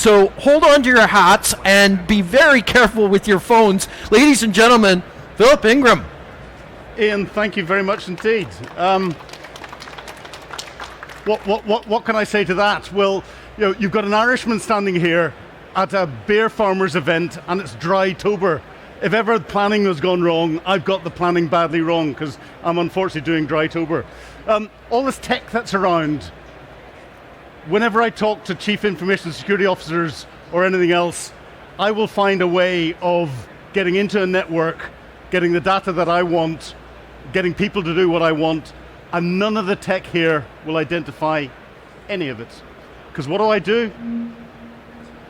So hold on to your hats and be very careful with your phones. Ladies and gentlemen, Philip Ingram. Ian, thank you very much indeed. What can I say to that? Well, you've got an Irishman standing here at a beer farmers event, and it's Dry-tober. If ever planning has gone wrong, I've got the planning badly wrong, because I'm unfortunately doing Dry-tober. All this tech that's around, whenever I talk to chief information security officers or anything else, I will find a way of getting into a network, getting the data that I want, getting people to do what I want, and none of the tech here will identify any of it. Because what do?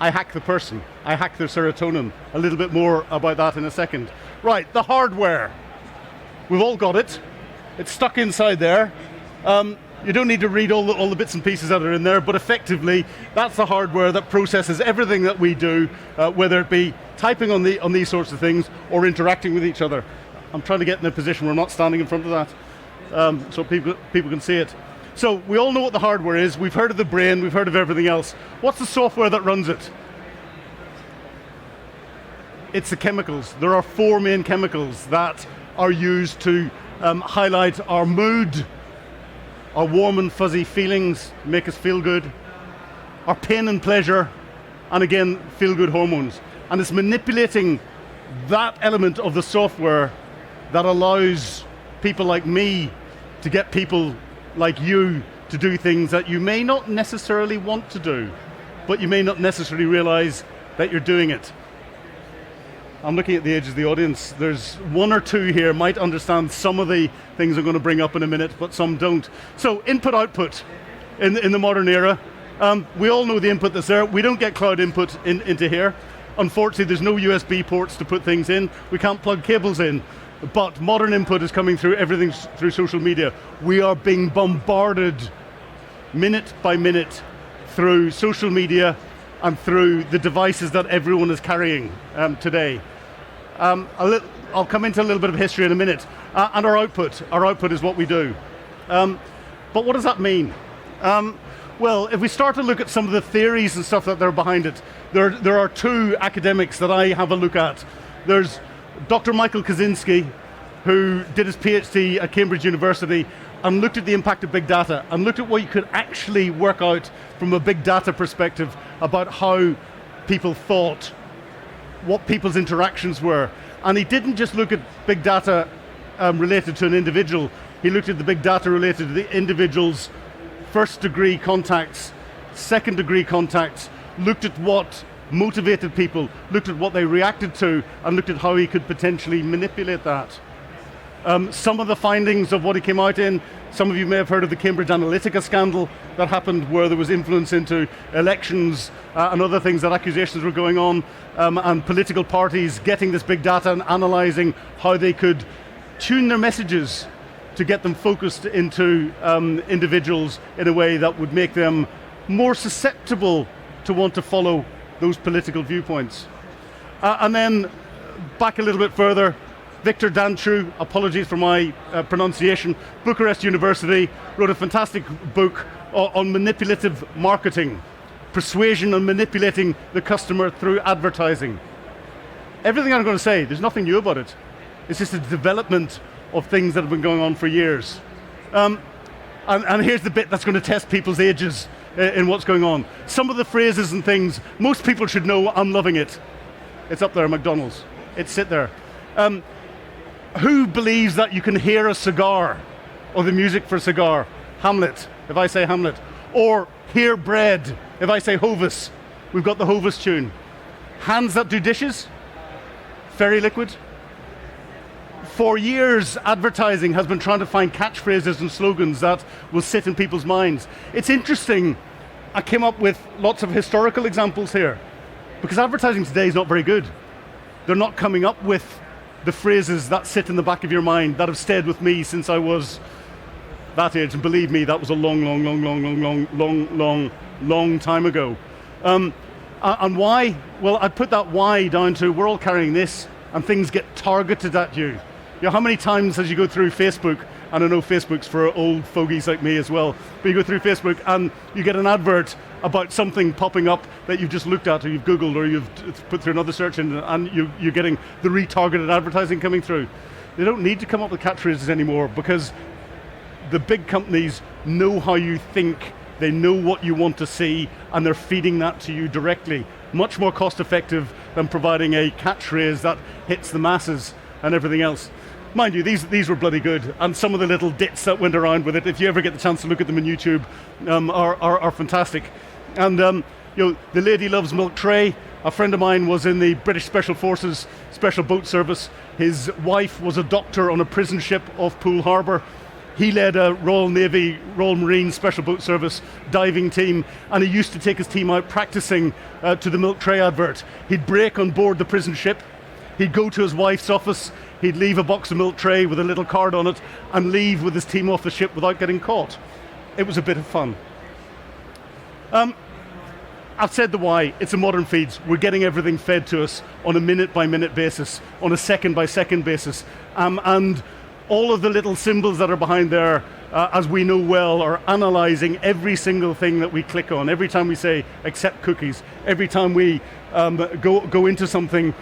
I hack the person. I hack their serotonin. A little bit more about that in a second. Right, the hardware. We've all got it. It's stuck inside there. You don't need to read all the bits and pieces that are in there, but effectively, that's the hardware that processes everything that we do, whether it be typing on these sorts of things or interacting with each other. I'm trying to get in a position where I'm not standing in front of that, so people can see it. So we all know what the hardware is. We've heard of the brain. We've heard of everything else. What's the software that runs it? It's the chemicals. There are 4 main chemicals that are used to highlight our mood, our warm and fuzzy feelings, make us feel good, our pain and pleasure, and again, feel-good hormones. And it's manipulating that element of the software that allows people like me to get people like you to do things that you may not necessarily want to do, but you may not necessarily realize that you're doing it. I'm looking at the edge of the audience. There's 1 or 2 here might understand some of the things I'm going to bring up in a minute, but some don't. So input-output in the modern era. We all know the input that's there. We don't get cloud input into here. Unfortunately, there's no USB ports to put things in. We can't plug cables in. But modern input is coming through everything through social media. We are being bombarded minute by minute through social media and through the devices that everyone is carrying today. I'll come into a little bit of history in a minute. And our output is what we do. But what does that mean? Well, if we start to look at some of the theories and stuff that are behind it, there are 2 academics that I have a look at. There's Dr. Michael Kaczynski, who did his PhD at Cambridge University and looked at the impact of big data and looked at what you could actually work out from a big data perspective about how people thought, what people's interactions were. And he didn't just look at big data related to an individual, he looked at the big data related to the individual's first-degree contacts, second-degree contacts, looked at what motivated people, looked at what they reacted to, and looked at how he could potentially manipulate that. Some of the findings of what he came out in, some of you may have heard of the Cambridge Analytica scandal that happened where there was influence into elections and other things, that accusations were going on, and political parties getting this big data and analysing how they could tune their messages to get them focused into individuals in a way that would make them more susceptible to want to follow those political viewpoints. And then back a little bit further, Victor Dantru, apologies for my pronunciation, Bucharest University, wrote a fantastic book on manipulative marketing, persuasion and manipulating the customer through advertising. Everything I'm going to say, there's nothing new about it. It's just a development of things that have been going on for years. And here's the bit that's going to test people's ages in what's going on. Some of the phrases and things, most people should know. I'm loving it. It's up there, McDonald's. It's sit there. Who believes that you can hear a cigar or the music for a cigar? Hamlet, if I say Hamlet. Or hear bread, if I say Hovis. We've got the Hovis tune. Hands that do dishes? Fairy liquid? For years, advertising has been trying to find catchphrases and slogans that will sit in people's minds. It's interesting, I came up with lots of historical examples here, because advertising today is not very good. They're not coming up with the phrases that sit in the back of your mind that have stayed with me since I was that age, and believe me, that was a long time ago. And why? Well, I'd put that why down to we're all carrying this, and things get targeted at you. You know, how many times as you go through Facebook, and I know Facebook's for old fogies like me as well, but you go through Facebook and you get an advert about something popping up that you've just looked at or you've Googled or you've put through another search engine and you're getting the retargeted advertising coming through. They don't need to come up with catchphrases anymore because the big companies know how you think, they know what you want to see, and they're feeding that to you directly. Much more cost effective than providing a catchphrase that hits the masses and everything else. Mind you, these were bloody good, and some of the little dits that went around with it, if you ever get the chance to look at them on YouTube, are fantastic. And the lady loves milk tray. A friend of mine was in the British Special Forces Special Boat Service. His wife was a doctor on a prison ship off Poole Harbour. He led a Royal Navy, Royal Marine Special Boat Service diving team, and he used to take his team out practicing to the milk tray advert. He'd break on board the prison ship. He'd go to his wife's office. He'd leave a box of milk tray with a little card on it and leave with his team off the ship without getting caught. It was a bit of fun. I've said the why. It's a modern feeds. We're getting everything fed to us on a minute-by-minute basis, on a second-by-second basis. And all of the little symbols that are behind there, as we know well, are analyzing every single thing that we click on. Every time we say accept cookies, every time we go into something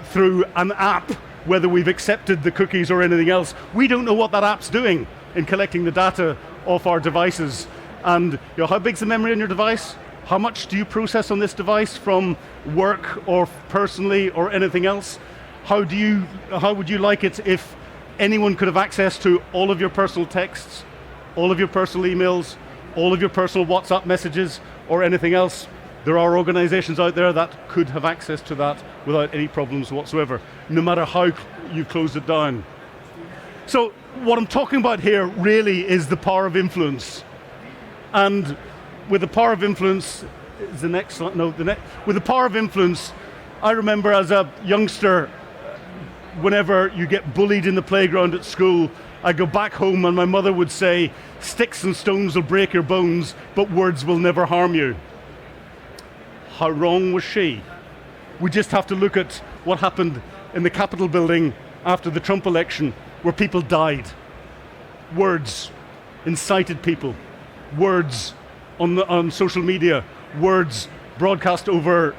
through an app, whether we've accepted the cookies or anything else, we don't know what that app's doing in collecting the data off our devices. And how big's the memory on your device? How much do you process on this device from work or personally or anything else? How would you like it if anyone could have access to all of your personal texts, all of your personal emails, all of your personal WhatsApp messages or anything else? There are organizations out there that could have access to that without any problems whatsoever, no matter how you close it down. So what I'm talking about here really is the power of influence. And with the power of influence, is the next slide? No, with the power of influence, I remember as a youngster, whenever you get bullied in the playground at school, I'd go back home and my mother would say, sticks and stones will break your bones, but words will never harm you. How wrong was she? We just have to look at what happened in the Capitol building after the Trump election, where people died. Words incited people. Words on social media. Words broadcast over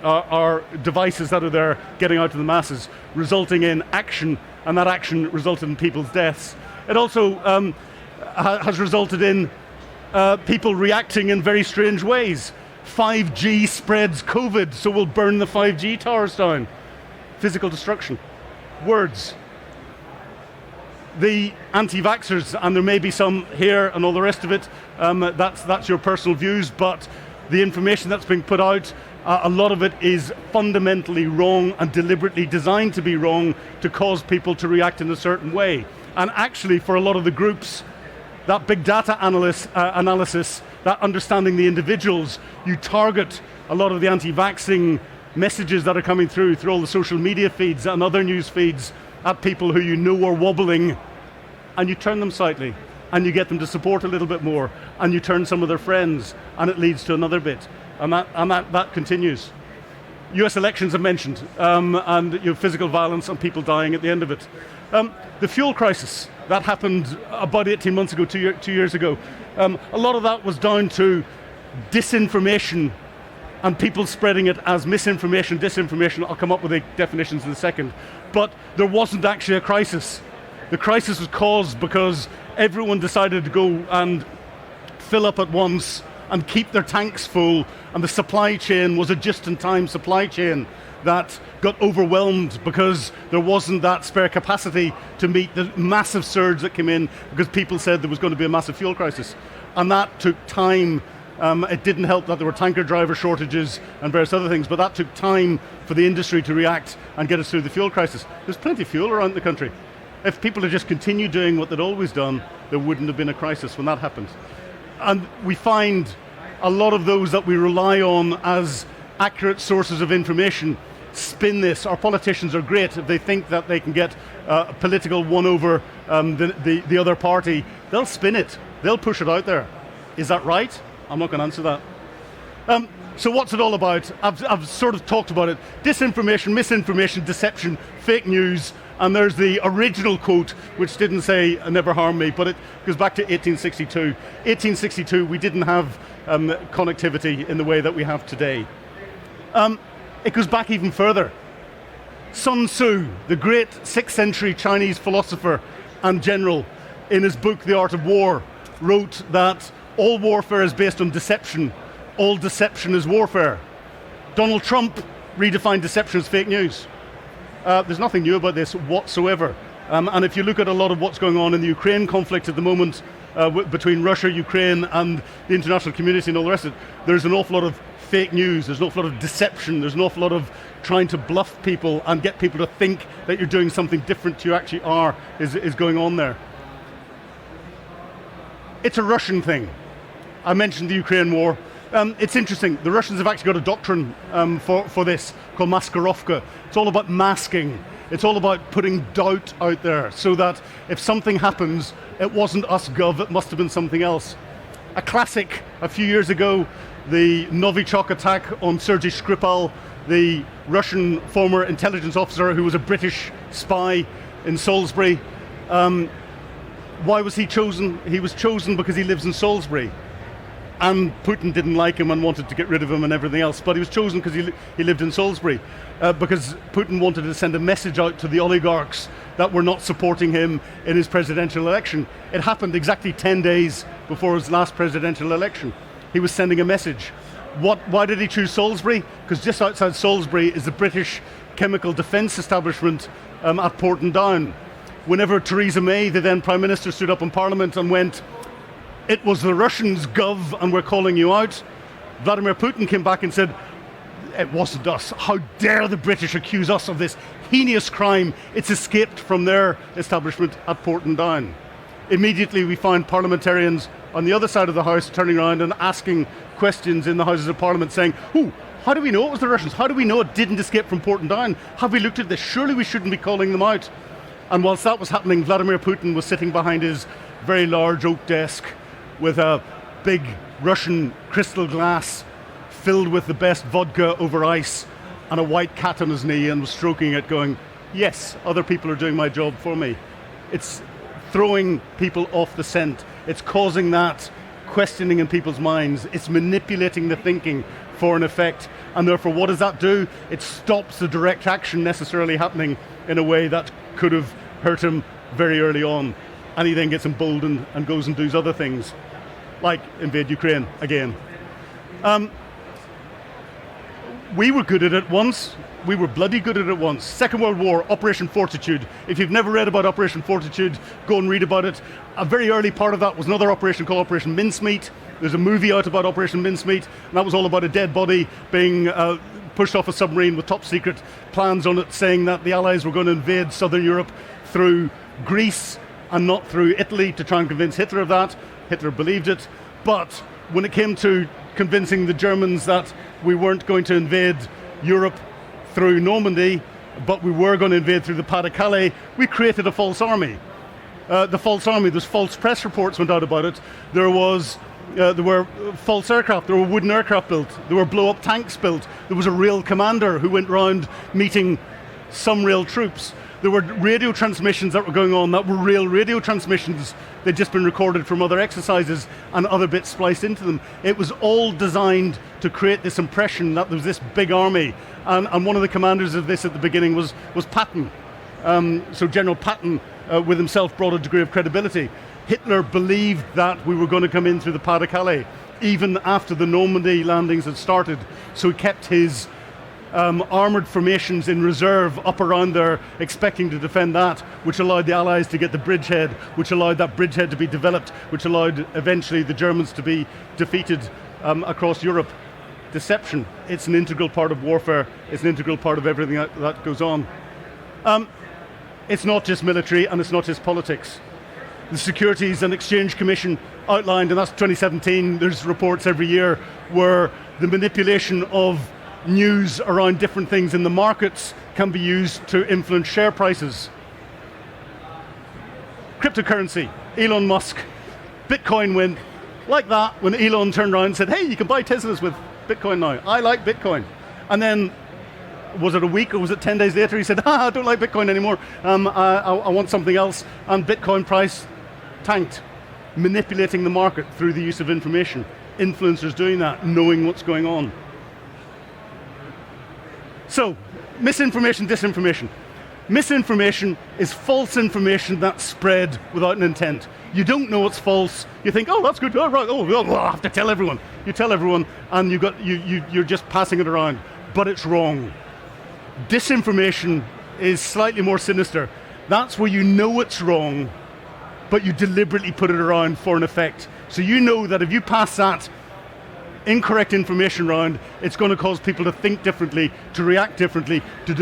our devices that are there, getting out to the masses, resulting in action, and that action resulted in people's deaths. It also has resulted in people reacting in very strange ways. 5G spreads COVID, so we'll burn the 5G towers down. Physical destruction. Words. The anti-vaxxers, and there may be some here and all the rest of it, that's your personal views, but the information that's being put out, a lot of it is fundamentally wrong and deliberately designed to be wrong to cause people to react in a certain way. And actually, for a lot of the groups, that big data analysis, that understanding the individuals, you target a lot of the anti-vaxxing messages that are coming through all the social media feeds and other news feeds at people who you know are wobbling, and you turn them slightly, and you get them to support a little bit more, and you turn some of their friends, and it leads to another bit, and that continues. US elections are mentioned, and physical violence and people dying at the end of it. The fuel crisis, that happened about 18 months ago, 2 years ago. A lot of that was down to disinformation and people spreading it as misinformation, disinformation. I'll come up with the definitions in a second. But there wasn't actually a crisis. The crisis was caused because everyone decided to go and fill up at once and keep their tanks full, and the supply chain was a just-in-time supply chain that got overwhelmed because there wasn't that spare capacity to meet the massive surge that came in because people said there was going to be a massive fuel crisis. And that took time. It didn't help that there were tanker driver shortages and various other things, but that took time for the industry to react and get us through the fuel crisis. There's plenty of fuel around the country. If people had just continued doing what they'd always done, there wouldn't have been a crisis when that happened. And we find a lot of those that we rely on as accurate sources of information spin this. Our politicians are great. If they think that they can get a political one over the other party, they'll spin it. They'll push it out there. Is that right? I'm not going to answer that. So what's it all about? I've sort of talked about it. Disinformation, misinformation, deception, fake news, and there's the original quote, which didn't say never harm me, but it goes back to 1862. 1862, we didn't have connectivity in the way that we have today. It goes back even further. Sun Tzu, the great 6th century Chinese philosopher and general, in his book The Art of War, wrote that all warfare is based on deception. All deception is warfare. Donald Trump redefined deception as fake news. There's nothing new about this whatsoever. And if you look at a lot of what's going on in the Ukraine conflict at the moment, between Russia, Ukraine, and the international community and all the rest of it, there's an awful lot of fake news, there's an awful lot of deception, there's an awful lot of trying to bluff people and get people to think that you're doing something different to you actually are, is going on there. It's a Russian thing. I mentioned the Ukraine war. It's interesting. The Russians have actually got a doctrine for this called maskirovka. It's all about masking. It's all about putting doubt out there so that if something happens, it wasn't us gov, it must have been something else. A classic a few years ago, the Novichok attack on Sergei Skripal, the Russian former intelligence officer who was a British spy in Salisbury. Why was he chosen? He was chosen because he lives in Salisbury. And Putin didn't like him and wanted to get rid of him and everything else. But he was chosen because he lived in Salisbury. Because Putin wanted to send a message out to the oligarchs that were not supporting him in his presidential election. It happened exactly 10 days before his last presidential election. He was sending a message. Why did he choose Salisbury? Because just outside Salisbury is the British chemical defence establishment at Portondown. Whenever Theresa May, the then Prime Minister, stood up in Parliament and went, "It was the Russians, gov, and we're calling you out," Vladimir Putin came back and said, "It wasn't us. How dare the British accuse us of this heinous crime? It's escaped from their establishment at Portondown." Immediately we found parliamentarians on the other side of the House turning around and asking questions in the Houses of Parliament saying, "Oh, how do we know it was the Russians? How do we know it didn't escape from Portondown? Have we looked at this? Surely we shouldn't be calling them out." And whilst that was happening, Vladimir Putin was sitting behind his very large oak desk with a big Russian crystal glass filled with the best vodka over ice and a white cat on his knee, and was stroking it going, "Yes, other people are doing my job for me." It's throwing people off the scent. It's causing that questioning in people's minds. It's manipulating the thinking for an effect. And therefore, what does that do? It stops the direct action necessarily happening in a way that could have hurt him very early on. And he then gets emboldened and goes and does other things, like invade Ukraine again. We were good at it once. We were bloody good at it once. Second World War, Operation Fortitude. If you've never read about Operation Fortitude, go and read about it. A very early part of that was another operation called Operation Mincemeat. There's a movie out about Operation Mincemeat, and that was all about a dead body being pushed off a submarine with top secret plans on it, saying that the Allies were going to invade southern Europe through Greece and not through Italy, to try and convince Hitler of that. Hitler believed it. But when it came to convincing the Germans that we weren't going to invade Europe through Normandy, but we were going to invade through the Pas-de-Calais, we created a false army. The false army, there's false press reports went out about it. There were false aircraft, there were wooden aircraft built, there were blow-up tanks built, there was a real commander who went round meeting some real troops. There were radio transmissions that were going on that were real radio transmissions. They'd just been recorded from other exercises and other bits spliced into them. It was all designed to create this impression that there was this big army. And one of the commanders of this at the beginning was Patton. So General Patton with himself brought a degree of credibility. Hitler believed that we were going to come in through the Pas-de-Calais, even after the Normandy landings had started. So he kept his armoured formations in reserve up around there, expecting to defend that, which allowed the Allies to get the bridgehead, which allowed that bridgehead to be developed, which allowed eventually the Germans to be defeated across Europe. Deception, it's an integral part of warfare, it's an integral part of everything that goes on. It's not just military and it's not just politics. The Securities and Exchange Commission outlined, and that's 2017, there's reports every year, where the manipulation of news around different things in the markets can be used to influence share prices. Cryptocurrency, Elon Musk, Bitcoin went like that when Elon turned around and said, "Hey, you can buy Teslas with Bitcoin now. I like Bitcoin. And then, was it a week or was it 10 days later, he said, I don't like Bitcoin anymore. I want something else. And Bitcoin price tanked. Manipulating the market through the use of information. Influencers doing that, knowing what's going on. So, misinformation, disinformation. Misinformation is false information that's spread without an intent. You don't know it's false. You think, oh, that's good. Oh, right. Oh, well, I have to tell everyone. You tell everyone, and you're just passing it around. But it's wrong. Disinformation is slightly more sinister. That's where you know it's wrong, but you deliberately put it around for an effect. So you know that if you pass that incorrect information around, it's going to cause people to think differently, to react differently, to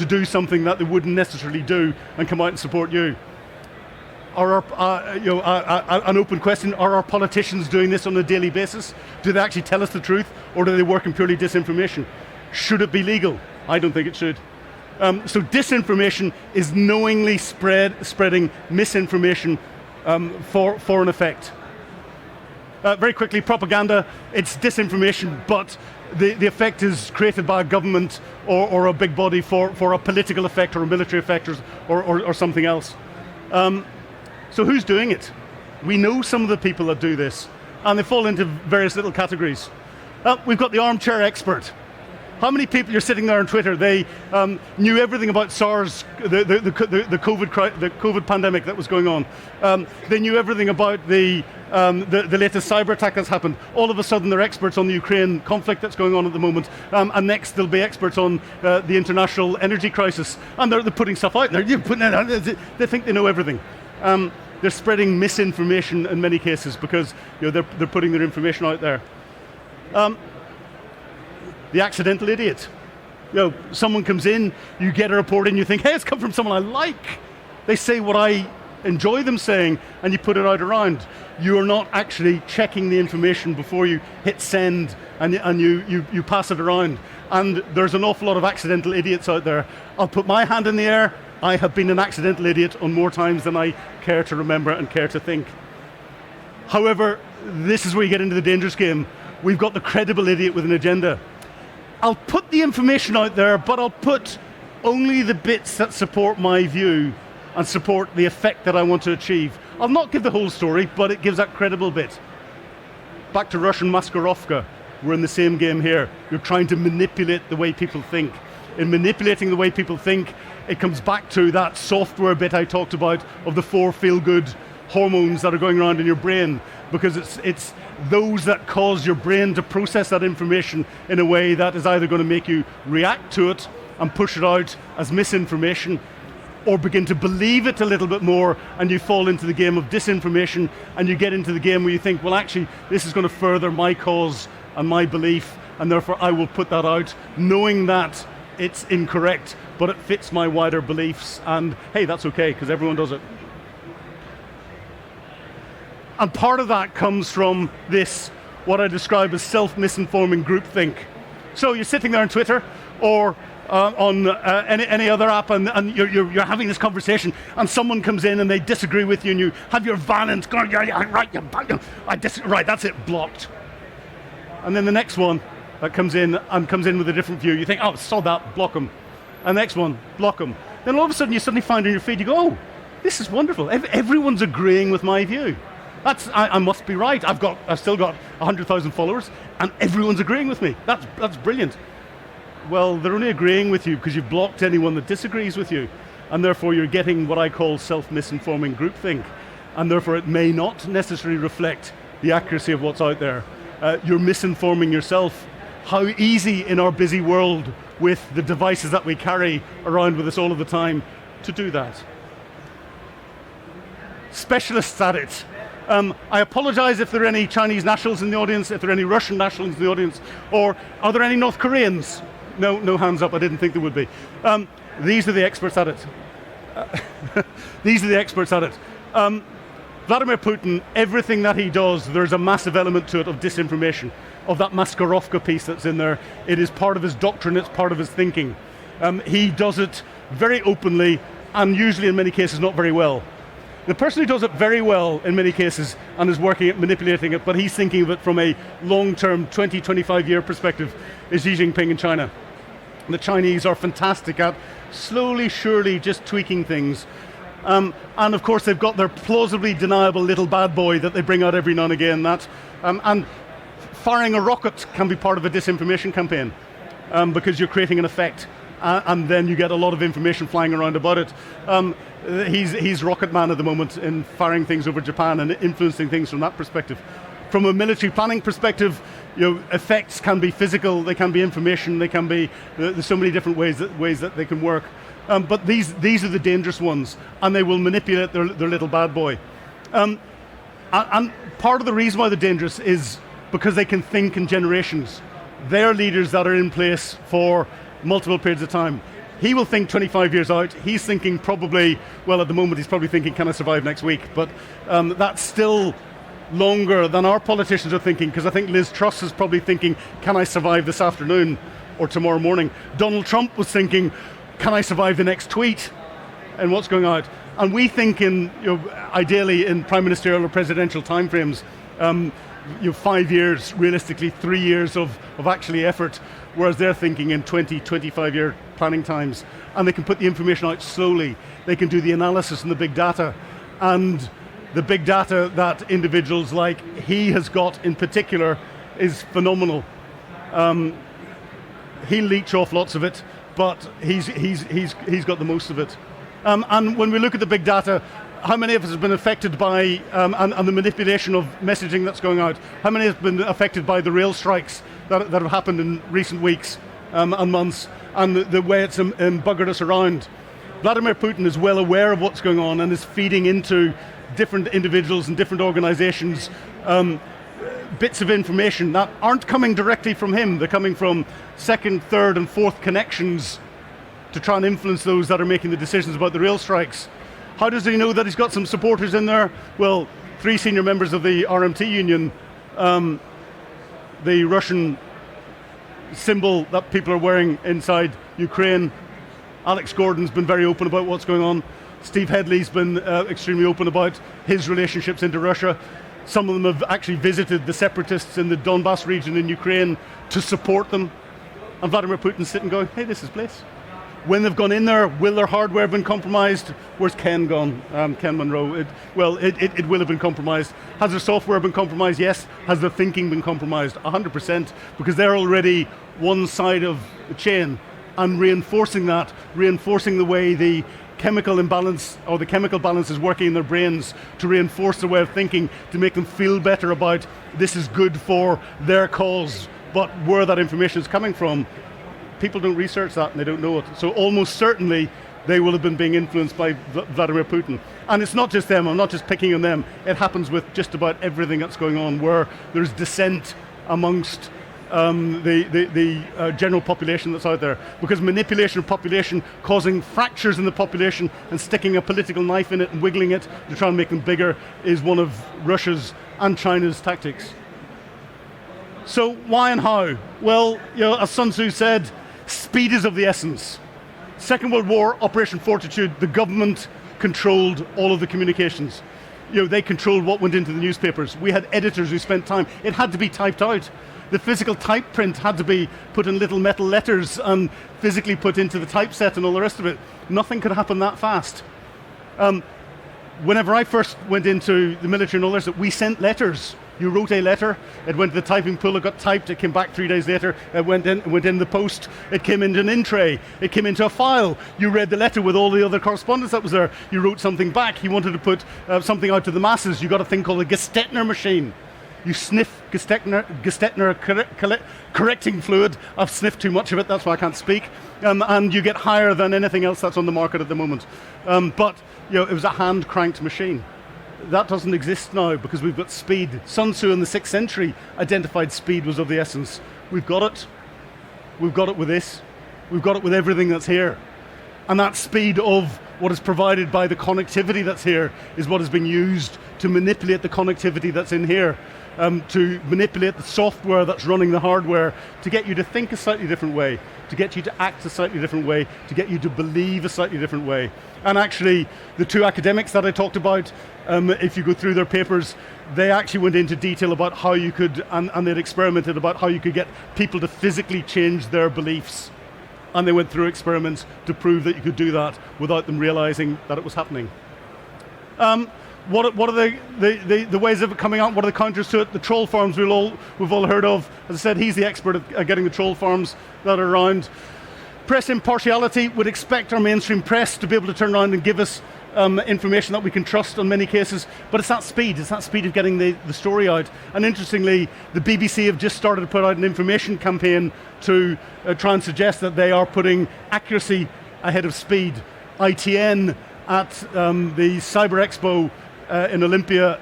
do something that they wouldn't necessarily do, and come out and support you. An open question: are our politicians doing this on a daily basis? Do they actually tell us the truth, or do they work in purely disinformation? Should it be legal? I don't think it should. So disinformation is knowingly spreading misinformation for an effect. Very quickly, propaganda, it's disinformation, but the effect is created by a government or a big body for a political effect or a military effect or something else. So who's doing it? We know some of the people that do this, and they fall into various little categories. We've got the armchair expert. How many people, you're sitting there on Twitter, they knew everything about SARS, the COVID pandemic that was going on. They knew everything about the latest cyber attack that's happened. All of a sudden they're experts on the Ukraine conflict that's going on at the moment. And next they'll be experts on the international energy crisis. And they're putting stuff out there. They think they know everything. They're spreading misinformation in many cases because they're putting their information out there. The accidental idiot. Someone comes in, you get a report in, you think, hey, it's come from someone I like. They say what I enjoy them saying, and you put it out around. You are not actually checking the information before you hit send, and you pass it around. And there's an awful lot of accidental idiots out there. I'll put my hand in the air. I have been an accidental idiot on more times than I care to remember and care to think. However, this is where you get into the dangerous game. We've got the credible idiot with an agenda. I'll put the information out there, but I'll put only the bits that support my view and support the effect that I want to achieve. I'll not give the whole story, but it gives that credible bit. Back to Russian Maskarovka. We're in the same game here. You're trying to manipulate the way people think. In manipulating the way people think, it comes back to that software bit I talked about of the 4 feel-good hormones that are going around in your brain, because it's those that cause your brain to process that information in a way that is either going to make you react to it and push it out as misinformation, or begin to believe it a little bit more, and you fall into the game of disinformation, and you get into the game where you think, well, actually, this is going to further my cause and my belief, and therefore I will put that out, knowing that it's incorrect, but it fits my wider beliefs, and hey, that's okay, because everyone does it. And part of that comes from this, what I describe as self-misinforming groupthink. So you're sitting there on Twitter or on any other app, and you're having this conversation, and someone comes in and they disagree with you, and you have your valence going, right, right, that's it, blocked. And then the next one that comes in with a different view, you think, oh, saw that, block them. And the next one, block them. Then all of a sudden you suddenly find on your feed, you go, oh, this is wonderful. Everyone's agreeing with my view. I must be right. I've still got 100,000 followers, and everyone's agreeing with me. That's brilliant. Well, they're only agreeing with you because you've blocked anyone that disagrees with you, and therefore you're getting what I call self-misinforming groupthink, and therefore it may not necessarily reflect the accuracy of what's out there. You're misinforming yourself. How easy in our busy world with the devices that we carry around with us all of the time to do that. Specialists at it. I apologize if there are any Chinese nationals in the audience, if there are any Russian nationals in the audience, or are there any North Koreans? No hands up, I didn't think there would be. These are the experts at it. These are the experts at it. Vladimir Putin, everything that he does, there's a massive element to it of disinformation, of that Maskarovka piece that's in there. It is part of his doctrine, it's part of his thinking. He does it very openly, and usually in many cases not very well. The person who does it very well in many cases and is working at manipulating it, but he's thinking of it from a long-term 20, 25-year perspective, is Xi Jinping in China. The Chinese are fantastic at slowly, surely just tweaking things. And of course they've got their plausibly deniable little bad boy that they bring out every now and again. And firing a rocket can be part of a disinformation campaign because you're creating an effect. And then you get a lot of information flying around about it. He's Rocket Man at the moment in firing things over Japan and influencing things from that perspective. From a military planning perspective, effects can be physical, they can be information, they can be, there's so many different ways that they can work. But these are the dangerous ones, and they will manipulate their little bad boy. And part of the reason why they're dangerous is because they can think in generations. They're leaders that are in place for multiple periods of time. He will think 25 years out. He's thinking probably, well, at the moment he's probably thinking, can I survive next week? But that's still longer than our politicians are thinking, because I think Liz Truss is probably thinking, can I survive this afternoon or tomorrow morning? Donald Trump was thinking, can I survive the next tweet and what's going out? And we think in, ideally in prime ministerial or presidential timeframes, 5 years, realistically 3 years of actually effort, whereas they're thinking in 20, 25-year planning times. And they can put the information out slowly. They can do the analysis and the big data. And the big data that individuals like he has got in particular is phenomenal. He'll leech off lots of it, but he's got the most of it. And when we look at the big data, how many of us have been affected by, and the manipulation of messaging that's going out? How many have been affected by the rail strikes that have happened in recent weeks and months, and the way it's buggered us around? Vladimir Putin is well aware of what's going on and is feeding into different individuals and different organizations bits of information that aren't coming directly from him. They're coming from second, third, and fourth connections to try and influence those that are making the decisions about the rail strikes. How does he know that he's got some supporters in there? Well, 3 senior members of the RMT union, the Russian symbol that people are wearing inside Ukraine. Alex Gordon's been very open about what's going on. Steve Headley's been extremely open about his relationships into Russia. Some of them have actually visited the separatists in the Donbass region in Ukraine to support them. And Vladimir Putin's sitting going, hey, this is place. When they've gone in there, will their hardware have been compromised? Where's Ken gone? Ken Monroe. It will have been compromised. Has their software been compromised? Yes. Has their thinking been compromised? 100%, because they're already one side of the chain, and reinforcing the way the chemical imbalance or the chemical balance is working in their brains to reinforce their way of thinking, to make them feel better about this is good for their cause, but where that information is coming from. People don't research that and they don't know it. So almost certainly they will have been being influenced by Vladimir Putin. And it's not just them, I'm not just picking on them. It happens with just about everything that's going on where there's dissent amongst the general population that's out there. Because manipulation of population, causing fractures in the population and sticking a political knife in it and wiggling it to try and make them bigger is one of Russia's and China's tactics. So why and how? Well, as Sun Tzu said, speed is of the essence. Second World War, Operation Fortitude, the government controlled all of the communications. They controlled what went into the newspapers. We had editors who spent time. It had to be typed out. The physical type print had to be put in little metal letters and physically put into the typeset and all the rest of it. Nothing could happen that fast. Whenever I first went into the military and all this, we sent letters. You wrote a letter, it went to the typing pool, it got typed, it came back 3 days later, it went in the post, it came into an in-tray, it came into a file. You read the letter with all the other correspondence that was there. You wrote something back, you wanted to put something out to the masses. You got a thing called a Gestetner machine. You sniff Gestetner correcting fluid. I've sniffed too much of it, that's why I can't speak. And you get higher than anything else that's on the market at the moment. But it was a hand-cranked machine. That doesn't exist now because we've got speed. Sun Tzu in the 6th century identified speed was of the essence. We've got it. We've got it with this. We've got it with everything that's here. And that speed of what is provided by the connectivity that's here is what is being used to manipulate the connectivity that's in here. to manipulate the software that's running the hardware to get you to think a slightly different way, to get you to act a slightly different way, to get you to believe a slightly different way. And actually, the two academics that I talked about, if you go through their papers, they actually went into detail about how you could, and they'd experimented about how you could get people to physically change their beliefs. And they went through experiments to prove that you could do that without them realizing that it was happening. What are the ways of it coming out? What are the counters to it? The troll farms we've all heard of. As I said, he's the expert at getting the troll farms that are around. Press impartiality would expect our mainstream press to be able to turn around and give us information that we can trust in many cases, but it's that speed of getting the story out. And interestingly, the BBC have just started to put out an information campaign to try and suggest that they are putting accuracy ahead of speed. ITN at the Cyber Expo in Olympia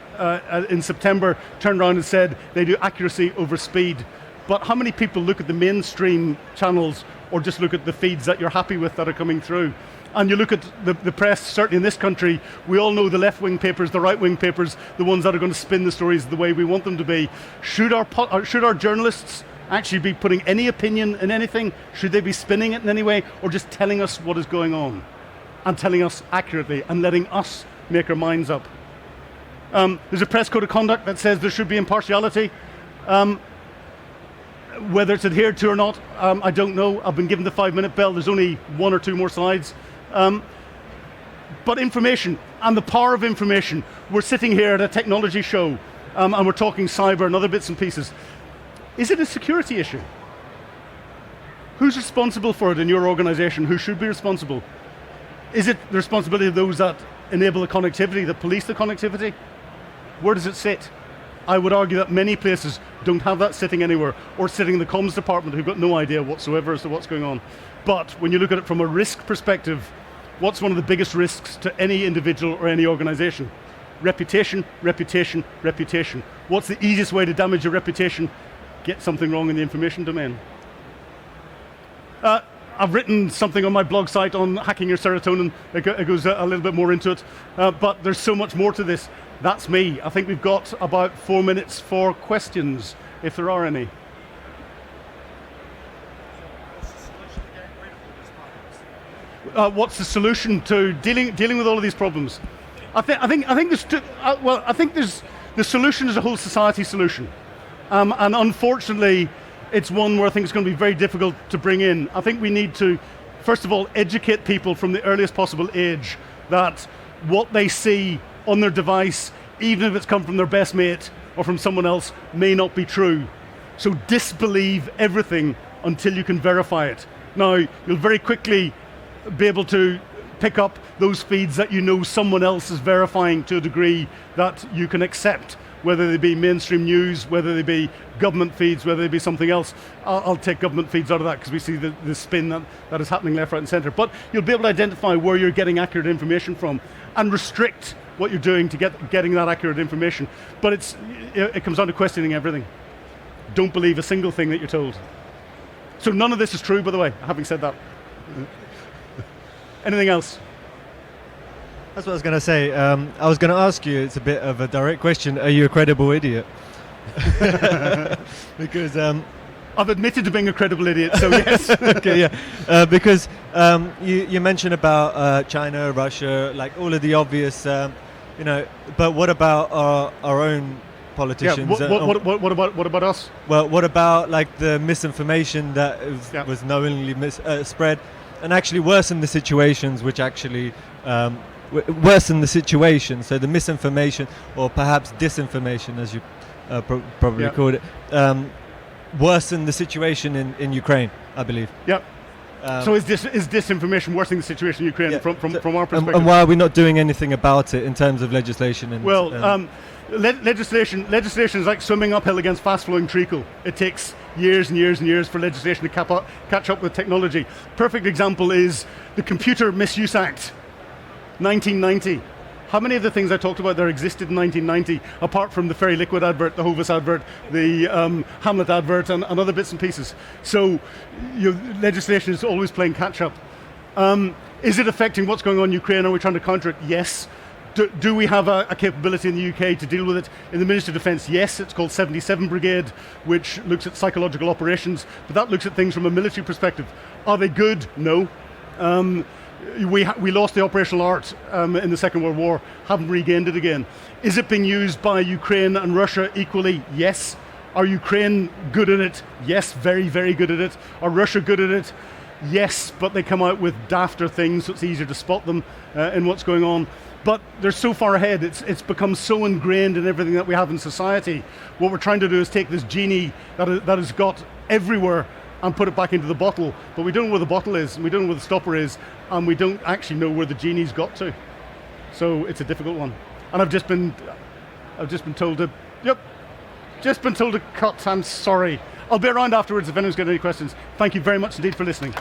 in September turned around and said they do accuracy over speed. But how many people look at the mainstream channels or just look at the feeds that you're happy with that are coming through? And you look at the press, certainly in this country, we all know the left-wing papers, the right-wing papers, the ones that are going to spin the stories the way we want them to be. Should our journalists actually be putting any opinion in anything? Should they be spinning it in any way, or just telling us what is going on? And telling us accurately, and letting us make our minds up? There's a press code of conduct that says there should be impartiality. Whether it's adhered to or not, I don't know. I've been given the 5-minute bell. There's only 1 or 2 more slides. But information and the power of information. We're sitting here at a technology show and we're talking cyber and other bits and pieces. Is it a security issue? Who's responsible for it in your organization? Who should be responsible? Is it the responsibility of those that enable the connectivity, that police the connectivity? Where does it sit? I would argue that many places don't have that sitting anywhere, or sitting in the comms department who've got no idea whatsoever as to what's going on. But when you look at it from a risk perspective, what's one of the biggest risks to any individual or any organization? Reputation, reputation, reputation. What's the easiest way to damage your reputation? Get something wrong in the information domain. I've written something on my blog site on hacking your serotonin. It goes a little bit more into it, but there's so much more to this. That's me. I think we've got about 4 minutes for questions, if there are any. What's the solution to dealing with all of these problems? I think there's the solution is a whole society solution, and unfortunately, it's one where I think it's going to be very difficult to bring in. I think we need to, first of all, educate people from the earliest possible age that what they see on their device, even if it's come from their best mate or from someone else, may not be true. So disbelieve everything until you can verify it. Now, you'll very quickly be able to pick up those feeds that you know someone else is verifying to a degree that you can accept, whether they be mainstream news, whether they be government feeds, whether they be something else. I'll take government feeds out of that because we see the spin that is happening left, right, and center. But you'll be able to identify where you're getting accurate information from and restrict what you're doing to getting that accurate information. But it comes down to questioning everything. Don't believe a single thing that you're told. So none of this is true, by the way, having said that. Anything else? That's what I was going to say. I was going to ask you, it's a bit of a direct question, are you a credible idiot? Because I've admitted to being a credible idiot, so yes. Okay, yeah. Because you mentioned about China, Russia, like all of the obvious, but what about our own politicians? Yeah, what about us? Well, what about like the misinformation that was knowingly spread and actually worsen the situations, which actually worsen the situation? So the misinformation, or perhaps disinformation, as you probably called it, worsen the situation in Ukraine, I believe. Yep. So is disinformation worsening the situation in Ukraine from our perspective? And why are we not doing anything about it in terms of legislation? And, legislation is like swimming uphill against fast-flowing treacle. It takes years and years and years for legislation to catch up with technology. Perfect example is the Computer Misuse Act, 1990. How many of the things I talked about there existed in 1990, apart from the Fairy Liquid advert, the Hovis advert, the Hamlet advert, and other bits and pieces? So legislation is always playing catch-up. Is it affecting what's going on in Ukraine? Are we trying to counter it? Yes. Do we have a capability in the UK to deal with it? In the Ministry of Defence, yes, it's called 77 Brigade, which looks at psychological operations, but that looks at things from a military perspective. Are they good? No. We lost the operational art in the Second World War, haven't regained it again. Is it being used by Ukraine and Russia equally? Yes. Are Ukraine good at it? Yes, very, very good at it. Are Russia good at it? Yes, but they come out with dafter things, so it's easier to spot them in what's going on. But they're so far ahead, it's become so ingrained in everything that we have in society. What we're trying to do is take this genie that has got everywhere and put it back into the bottle. But we don't know where the bottle is, and we don't know where the stopper is, and we don't actually know where the genie's got to. So it's a difficult one. And I've just been told to, just been told to cut. I'm sorry. I'll be around afterwards if anyone's got any questions. Thank you very much indeed for listening.